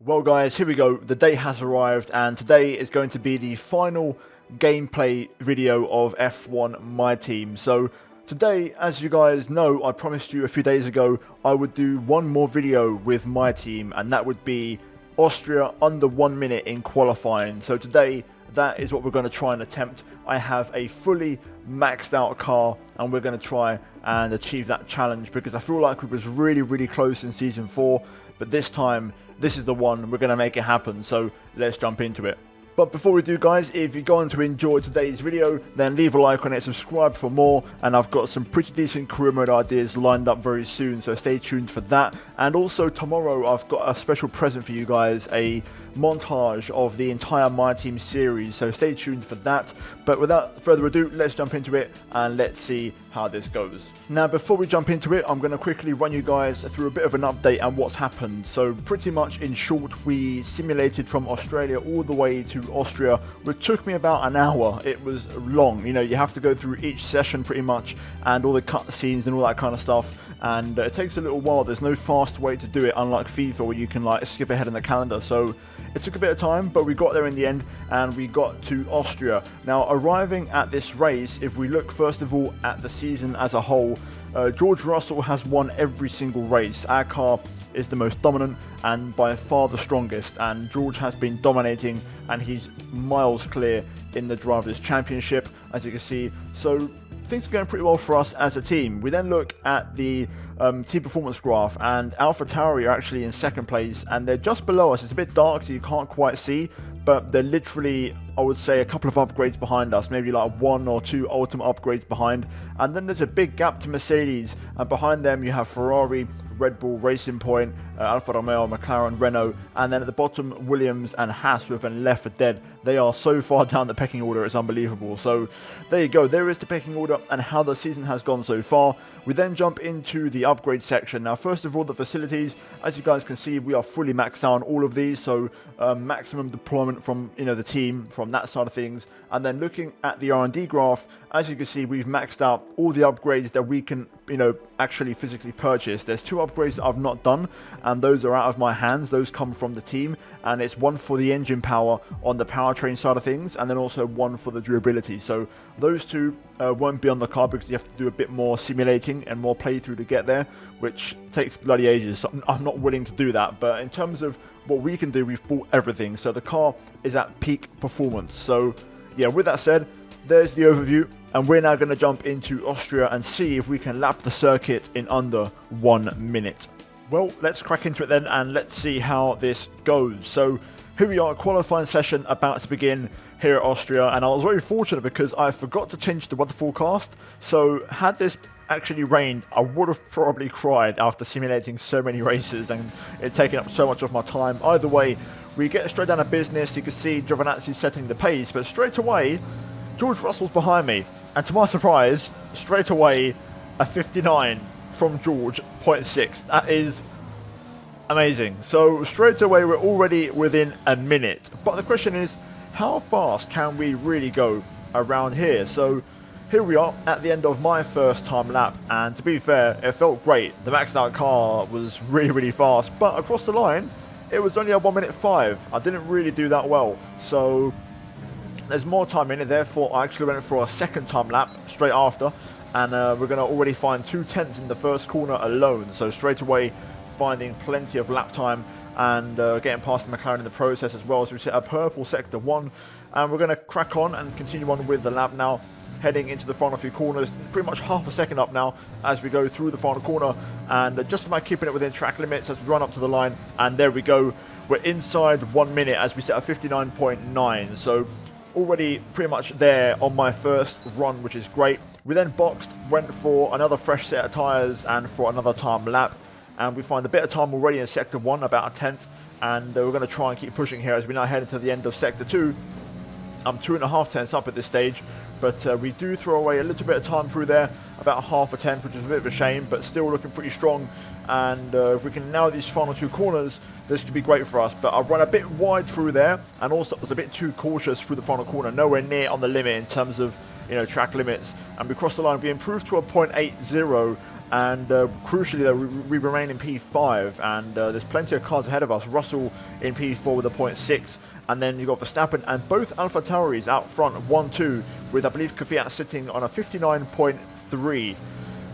Well guys, here we go. The day has arrived and today is going to be the final gameplay video of F1 My Team. So today, as you guys know, I promised you a few days ago I would do one more video with my team, and that would be Austria under 1 minute in qualifying. So today, that is what we're going to try and attempt. I have a fully maxed out car and we're going to try and achieve that challenge, because I feel like we was really close in season 4, but this time this is the one. We're going to make it happen, so let's jump into it. But before we do, guys, if you're going to enjoy today's video, then leave a like on it, subscribe for more, and I've got some pretty decent career mode ideas lined up very soon, so stay tuned for that. And also tomorrow I've got a special present for you guys, a montage of the entire My Team series, so stay tuned for that. But without further ado, let's jump into it and let's see how this goes. Now, before we jump into it, I'm going to quickly run you guys through a bit of an update on what's happened. So pretty much in short, we simulated from Australia all the way to Austria, which took me about an hour. It was long, you know, you have to go through each session pretty much, and all the cutscenes and all that kind of stuff, and it takes a little while. There's no fast way to do it, unlike FIFA where you can like skip ahead in the calendar. So it took a bit of time, but we got there in the end and we got to Austria. Now, arriving at this race, if we look first of all at the season as a whole, George Russell has won every single race. Our car is the most dominant and by far the strongest, and George has been dominating and he's miles clear in the Drivers' Championship, as you can see. So things are going pretty well for us as a team. We then look at the team performance graph, and AlphaTauri are actually in second place and they're just below us. It's a bit dark so you can't quite see, but they're literally, I would say, a couple of upgrades behind us, maybe like 1 or 2 ultimate upgrades behind. And then there's a big gap to Mercedes, and behind them you have Ferrari, Red Bull, Racing Point, Alfa Romeo, McLaren, Renault, and then at the bottom Williams and Haas, who have been left for dead. They are so far down the pecking order, it's unbelievable. So there you go, there is the pecking order and how the season has gone so far. We then jump into the upgrade section. Now, first of all, the facilities, as you guys can see, we are fully maxed out on all of these, so maximum deployment from the team from that side of things. And then looking at the R&D graph, as you can see, we've maxed out all the upgrades that we can actually physically purchase. There's 2 upgrades that I've not done, and those are out of my hands. Those come from the team, and it's one for the engine power on the powertrain side of things, and then also one for the durability. So those 2 won't be on the car because you have to do a bit more simulating and more playthrough to get there, which takes bloody ages. So I'm not willing to do that. But in terms of what we can do, we've bought everything, so the car is at peak performance. So yeah, with that said, there's the overview, and we're now going to jump into Austria and see if we can lap the circuit in under 1 minute. Well, let's crack into it then, and let's see how this goes. So here we are, qualifying session about to begin here at Austria, and I was very fortunate because I forgot to change the weather forecast. So had this actually rained, I would have probably cried after simulating so many races and it taking up so much of my time. Either way, we get straight down to business. You can see Giovinazzi setting the pace, but straight away George Russell's behind me, and to my surprise, straight away a 59 from George, 0.6. That is amazing. So straight away we're already within a minute, but the question is, how fast can we really go around here? So here we are at the end of my first time lap, and to be fair, it felt great. The maxed out car was really fast, but across the line it was only a 1 minute 5. I didn't really do that well, so there's more time in it. Therefore I actually went for a second time lap straight after, and we're going to already find 2 tenths in the first corner alone. So straight away finding plenty of lap time and getting past the McLaren in the process as well. So we set a purple sector 1, and we're going to crack on and continue on with the lap now, heading into the final few corners. Pretty much half a second up now as we go through the final corner, and just about keeping it within track limits as we run up to the line. And there we go, we're inside 1 minute as we set a 59.9. so already pretty much there on my first run, which is great. We then boxed, went for another fresh set of tyres and for another time lap, and we find a bit of time already in sector 1, about a tenth, and we're going to try and keep pushing here as we now head into the end of sector 2. I'm 2.5 tenths up at this stage, but we do throw away a little bit of time through there, about half a tenth, which is a bit of a shame, but still looking pretty strong. And if we can nail these final 2 corners, this could be great for us. But I run a bit wide through there, and also was a bit too cautious through the final corner, nowhere near on the limit in terms of track limits. And we cross the line. We improved to a 0.80 And crucially, though, we remain in P5, and there's plenty of cars ahead of us. Russell in P4 with a 0.6, and then you've got Verstappen and both AlphaTauris out front 1-2, with I believe Kvyat sitting on a 59.3.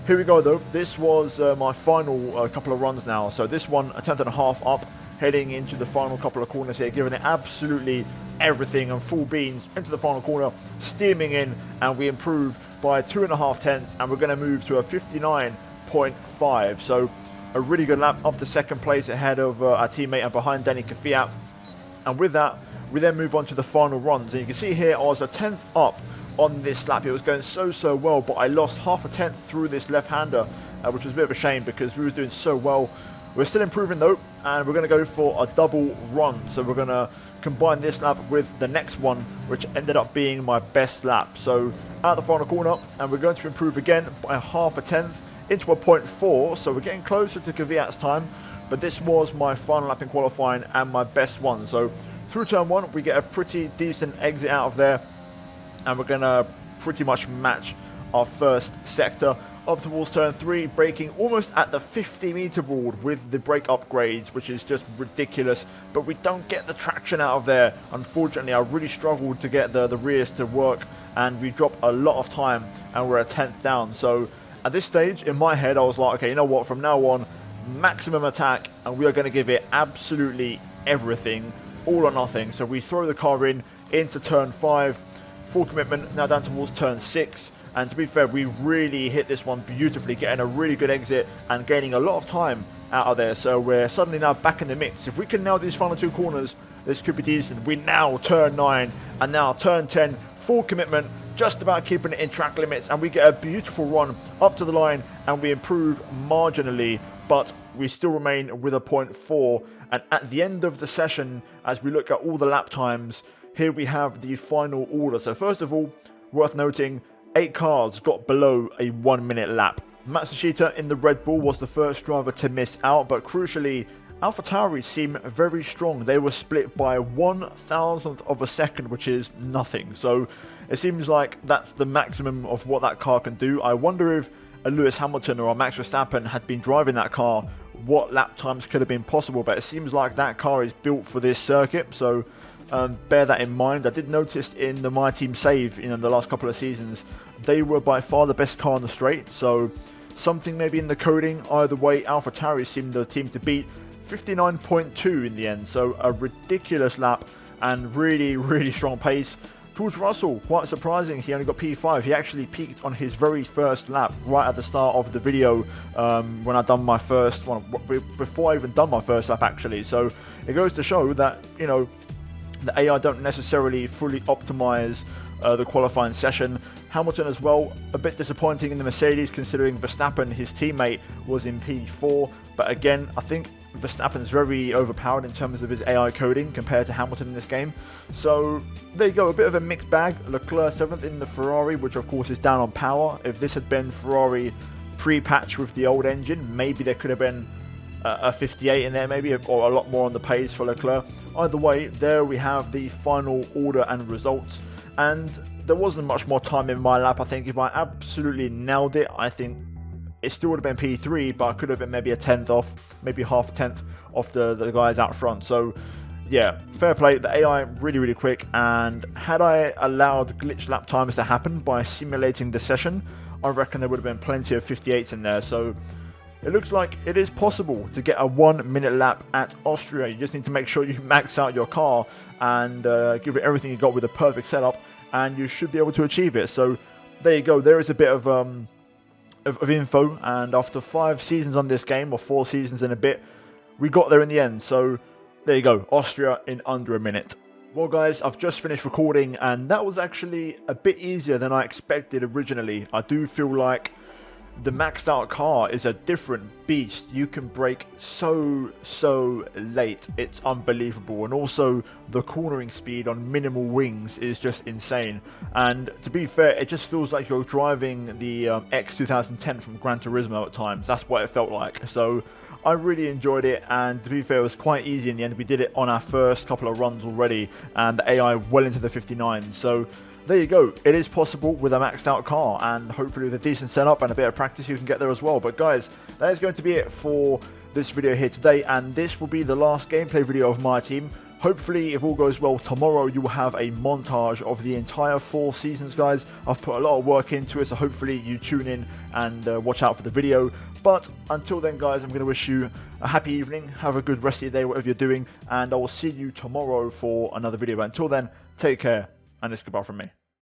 Here we go, though. This was my final couple of runs now. So this one, a tenth and a half up, heading into the final couple of corners here, giving it absolutely everything and full beans into the final corner, steaming in, and we improve by 2.5 tenths, and we're going to move to a 59.5. So a really good lap up to second place ahead of our teammate and behind Danny Kvyat. And with that, we then move on to the final runs. And you can see here I was a tenth up on this lap. It was going so well, but I lost half a tenth through this left-hander, which was a bit of a shame because we were doing so well. We're still improving though, and we're going to go for a double run. So we're going to combine this lap with the next one, which ended up being my best lap. So out the final corner, and we're going to improve again by half a tenth into a 0.4. So we're getting closer to Kvyat's time, but this was my final lap in qualifying and my best one. So through turn one, we get a pretty decent exit out of there, and we're going to pretty much match our first sector up towards turn 3, braking almost at the 50-meter board with the brake upgrades, which is just ridiculous, but we don't get the traction out of there. Unfortunately, I really struggled to get the rears to work, and we dropped a lot of time, and we're a tenth down. So at this stage, in my head, I was like, okay, you know what, from now on, maximum attack, and we are going to give it absolutely everything, all or nothing. So we throw the car into turn 5, full commitment, now down towards turn 6. And to be fair, we really hit this one beautifully, getting a really good exit and gaining a lot of time out of there. So we're suddenly now back in the mix. If we can nail these final 2 corners, this could be decent. We now turn 9 and now turn 10, full commitment, just about keeping it in track limits. And we get a beautiful run up to the line and we improve marginally, but we still remain with a 0.4. And at the end of the session, as we look at all the lap times, here we have the final order. So first of all, worth noting, 8 cars got below a 1-minute lap. Matsushita in the Red Bull was the first driver to miss out, but crucially, AlphaTauri seem very strong. They were split by 1,000th of a second, which is nothing. So it seems like that's the maximum of what that car can do. I wonder if a Lewis Hamilton or a Max Verstappen had been driving that car, what lap times could have been possible, but it seems like that car is built for this circuit. So bear that in mind. I did notice in the My Team save, in the last couple of seasons, they were by far the best car on the straight. So something maybe in the coding. Either way, AlphaTauri seemed the team to beat. 59.2 in the end. So a ridiculous lap and really strong pace. Towards Russell, quite surprising, he only got P5. He actually peaked on his very first lap right at the start of the video when I done my first one, before I even done my first lap actually. So it goes to show that, the AI don't necessarily fully optimize the qualifying session. Hamilton as well, a bit disappointing in the Mercedes considering Verstappen, his teammate, was in P4. But again, I think Verstappen's very overpowered in terms of his AI coding compared to Hamilton in this game. So there you go, a bit of a mixed bag. Leclerc 7th in the Ferrari, which of course is down on power. If this had been Ferrari pre-patch with the old engine, maybe there could have been a 58 in there maybe, or a lot more on the pace for Leclerc. Either way, there we have the final order and results, and there wasn't much more time in my lap. I think if I absolutely nailed it, I think it still would have been P3, but I could have been maybe a tenth off, maybe half a tenth off the guys out front. So yeah, fair play. The AI really quick, and had I allowed glitch lap times to happen by simulating the session, I reckon there would have been plenty of 58s in there. So it looks like it is possible to get a 1-minute lap at Austria. You just need to make sure you max out your car and give it everything you got with a perfect setup, and you should be able to achieve it. So there you go. There is a bit of info, and after 5 seasons on this game, or 4 seasons and a bit, we got there in the end. So there you go, Austria in under a minute. Well guys, I've just finished recording, and that was actually a bit easier than I expected originally. I do feel like the maxed out car is a different beast. You can brake so late, it's unbelievable. And also the cornering speed on minimal wings is just insane. And to be fair, it just feels like you're driving the X 2010 from Gran Turismo at times. That's what it felt like. So I really enjoyed it, and to be fair, it was quite easy in the end. We did it on our first couple of runs already, and the AI well into the 59. So there you go. It is possible with a maxed out car, and hopefully with a decent setup and a bit of practice you can get there as well. But guys, that is going to be it for this video here today, and this will be the last gameplay video of my team. Hopefully, if all goes well, tomorrow you will have a montage of the entire 4 seasons, guys. I've put a lot of work into it, so hopefully you tune in and watch out for the video. But until then, guys, I'm going to wish you a happy evening. Have a good rest of your day, whatever you're doing, and I will see you tomorrow for another video. But until then, take care, and it's goodbye from me.